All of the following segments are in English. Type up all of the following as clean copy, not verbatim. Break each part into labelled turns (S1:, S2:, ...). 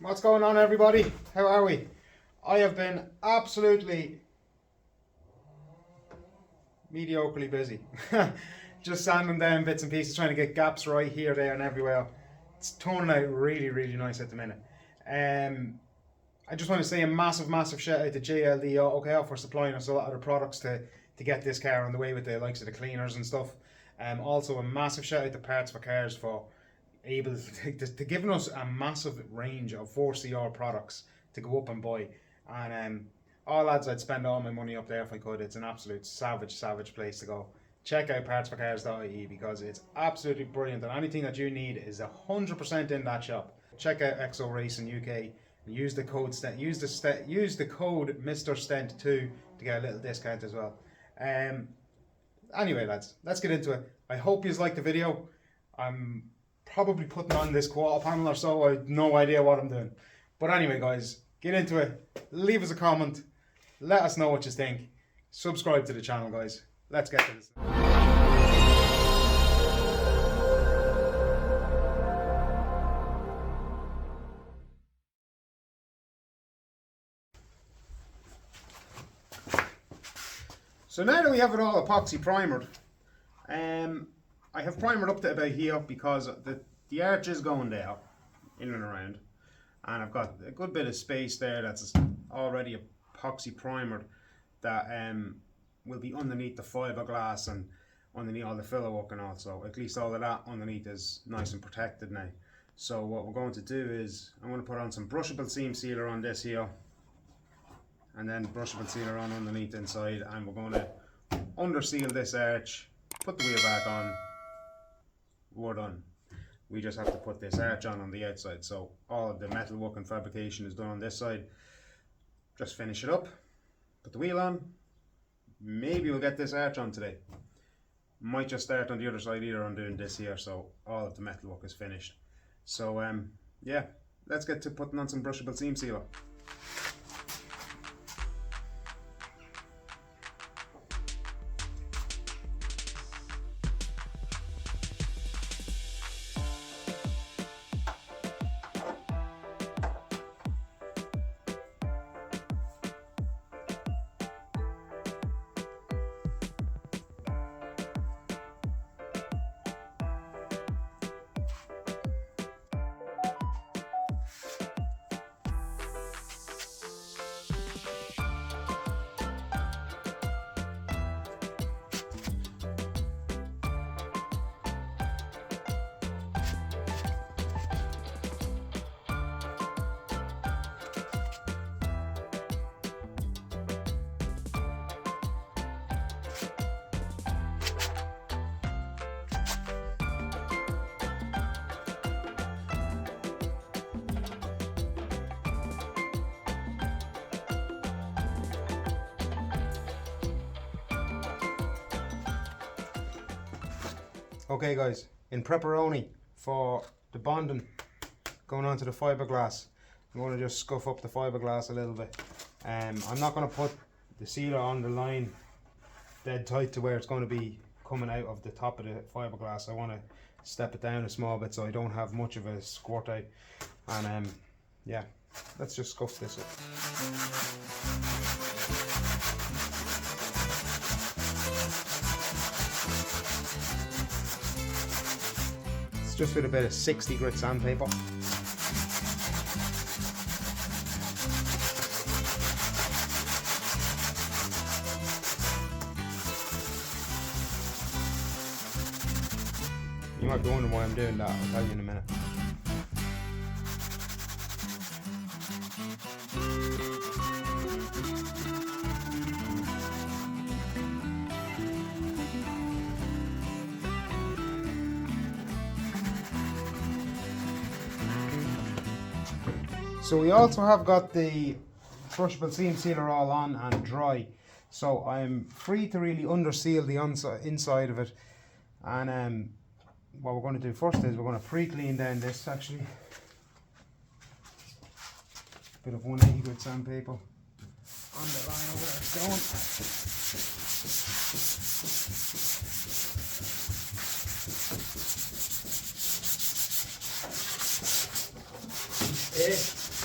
S1: What's going on, everybody? How are we? I have been absolutely mediocrely busy. Just sanding down bits and pieces, trying to get gaps right here, there and everywhere. It's turning out really, really nice at the minute. I just want to say a massive shout out to JLD AUTOCARE for supplying us a lot of the products to get this car on the way with the likes of the cleaners and stuff. Also a massive shout out to Parts for Cars for able to giving us a massive range of 4CR products to go up and buy. And all lads, I'd spend all my money up there if I could. It's an absolute savage place to go. Check out partsforcars.ie because it's absolutely brilliant, and anything that you need is 100% in that shop. Check out XO Racing UK and use the code code Mr. Stent 2 to get a little discount as well. Anyway, lads, let's get into it. I hope you like the video. I'm probably putting on this quarter panel or so. I have no idea what I'm doing. But anyway, guys, get into it. Leave us a comment. Let us know what you think. Subscribe to the channel, guys. Let's get to this. So now that we have it all epoxy primered, I have primered up to about here because the arch is going there, in and around, and I've got a good bit of space there that's already epoxy primered that will be underneath the fiberglass and underneath all the filler work, and also at least all of that underneath is nice and protected now. So what we're going to do is I'm going to put on some brushable seam sealer on this here, and then brushable sealer on underneath inside, and we're going to under seal this arch, put the wheel back on. We're done. We just have to put this arch on the outside, so all of the metal work and fabrication is done on this side. Just finish it up, put the wheel on. Maybe we'll get this arch on today. Might just start on the other side either on doing this here, so all of the metal work is finished. So yeah, let's get to putting on some brushable seam sealer. Okay guys, in pepperoni for the bonding going onto the fiberglass, I'm going to just scuff up the fiberglass a little bit. I'm not going to put the sealer on the line dead tight to where it's going to be coming out of the top of the fiberglass. I want to step it down a small bit so I don't have much of a squirt out. And yeah, let's just scuff this up. Just with a bit of 60 grit sandpaper. You might be wondering why I'm doing that, I'll tell you in a minute. So we also have got the brushable seam sealer all on and dry, so I'm free to really under seal the inside of it. And what we're going to do first is we're going to pre-clean down this, actually. Bit of 180 grit sandpaper on the line where it's going.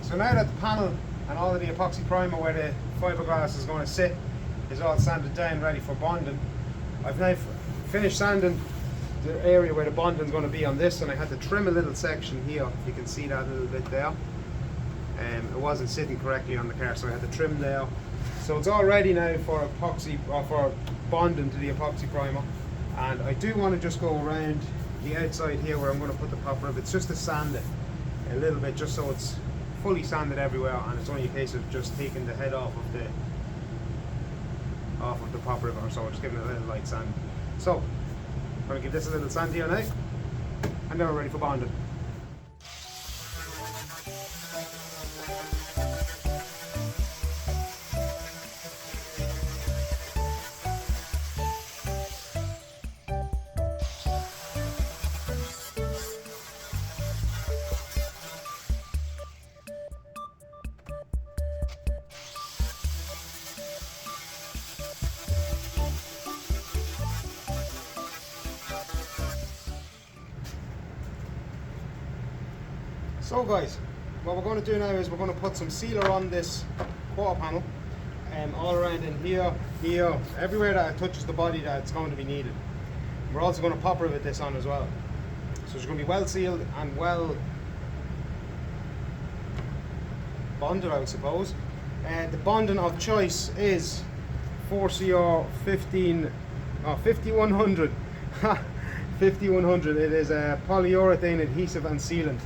S1: So now that the panel and all of the epoxy primer where the fiberglass is going to sit is all sanded down, ready for bonding, I've now finished sanding the area where the bonding is going to be on this, and I had to trim a little section here. You can see that a little bit there. It wasn't sitting correctly on the car, so I had to trim there. So it's all ready now for epoxy, or for bonding to the epoxy primer. And I do want to just go around the outside here where I'm going to put the pop rivets, just to sand it a little bit, just so it's fully sanded everywhere, and it's only a case of just taking the head off of the pop rivet or so, just giving it a little light sand. So I'm going to give this a little sand here now, and then we're ready for bonding. So guys, what we're going to do now is we're going to put some sealer on this quarter panel, all around in here, everywhere that it touches the body that it's going to be needed. We're also going to pop rivet this on as well. So it's going to be well sealed and well bonded, I would suppose. The bonding of choice is 4CR 5100. 5100. It is a polyurethane adhesive and sealant.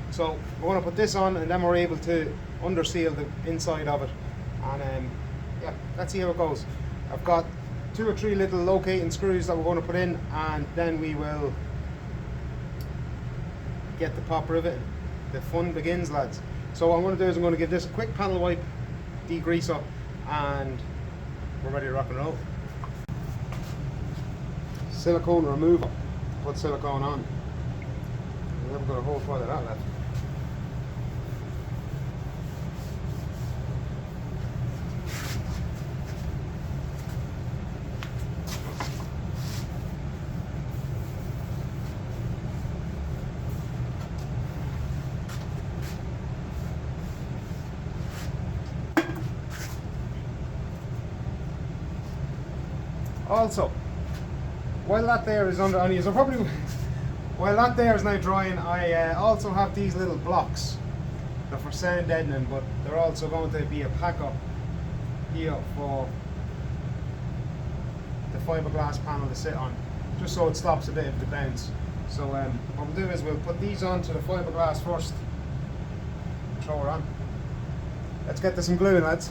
S1: So we're going to put this on, and then we're able to under seal the inside of it, and yeah, let's see how it goes. I've got 2 or 3 little locating screws that we're going to put in, and then we will get the pop rivet. The fun begins, lads. So what I'm going to do is I'm going to give this a quick panel wipe, degrease up, and we're ready to rock and roll. Silicone remover. Put silicone on. We haven't got a whole pile of that left. Also, while that there is under, and while that there is now drying, I also have these little blocks. They're for sound deadening, but they're also going to be a pack-up here for the fiberglass panel to sit on, just so it stops a bit of the bounce. So what we'll do is we'll put these onto the fiberglass first, throw her on. Let's get to some gluing, lads.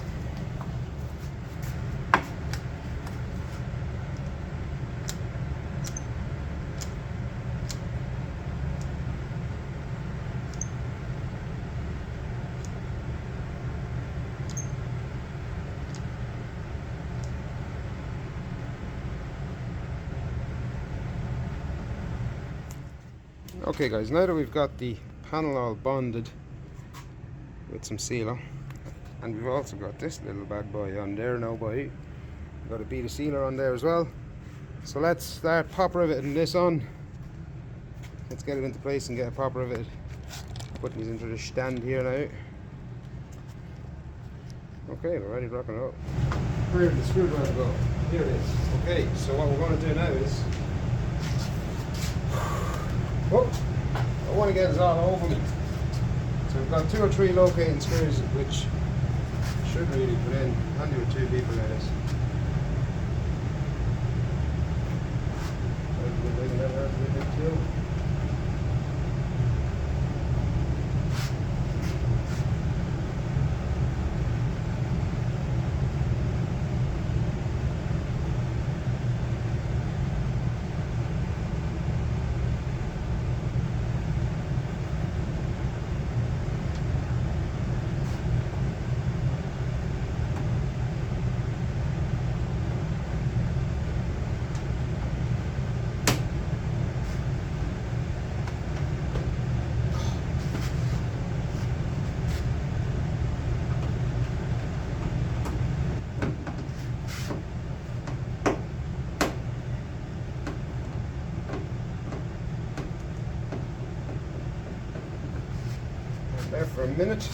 S1: Okay guys, now that we've got the panel all bonded with some sealer, and we've also got this little bad boy on there now, we've got a bead of sealer on there as well. So let's start pop riveting this on. Let's get it into place and get it pop riveted. Putting these into the stand here now. Okay, we're ready to rock and roll. Where did the screwdriver go? Here it is. Okay, so what we're going to do now is, oh, I want to get this all over me. So we've got 2 or 3 locating screws, which should really put in handy with 2 people like this. There for a minute.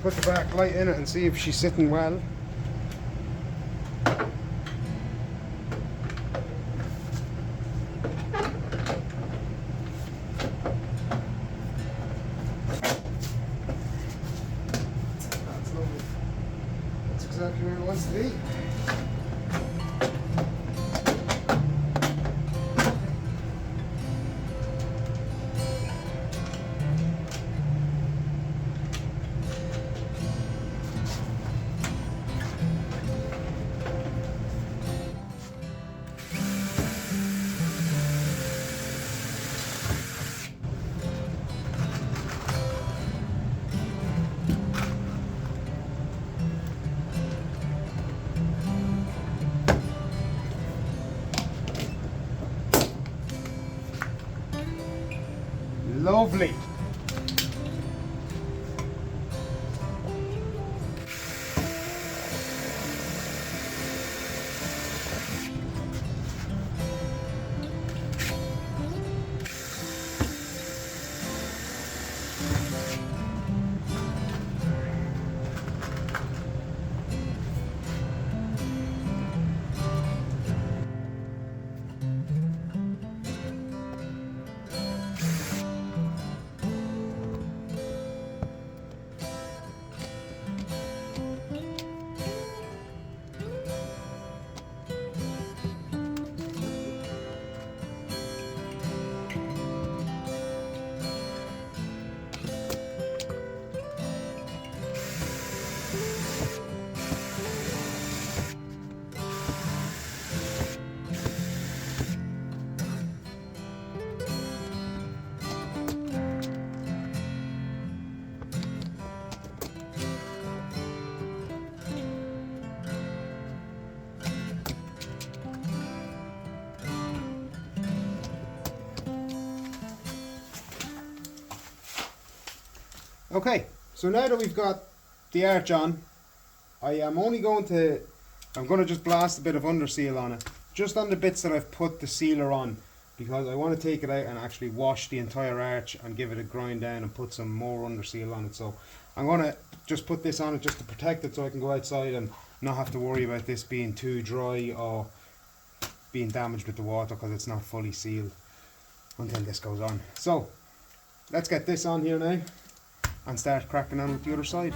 S1: put the back light in it and see if she's sitting well. That's lovely. That's exactly where it wants to be. Lovely. Okay, so now that we've got the arch on, I'm going to just blast a bit of underseal on it, just on the bits that I've put the sealer on, because I want to take it out and actually wash the entire arch and give it a grind down and put some more underseal on it. So I'm going to just put this on it just to protect it so I can go outside and not have to worry about this being too dry or being damaged with the water because it's not fully sealed until this goes on. So let's get this on here now and start cracking on with the other side.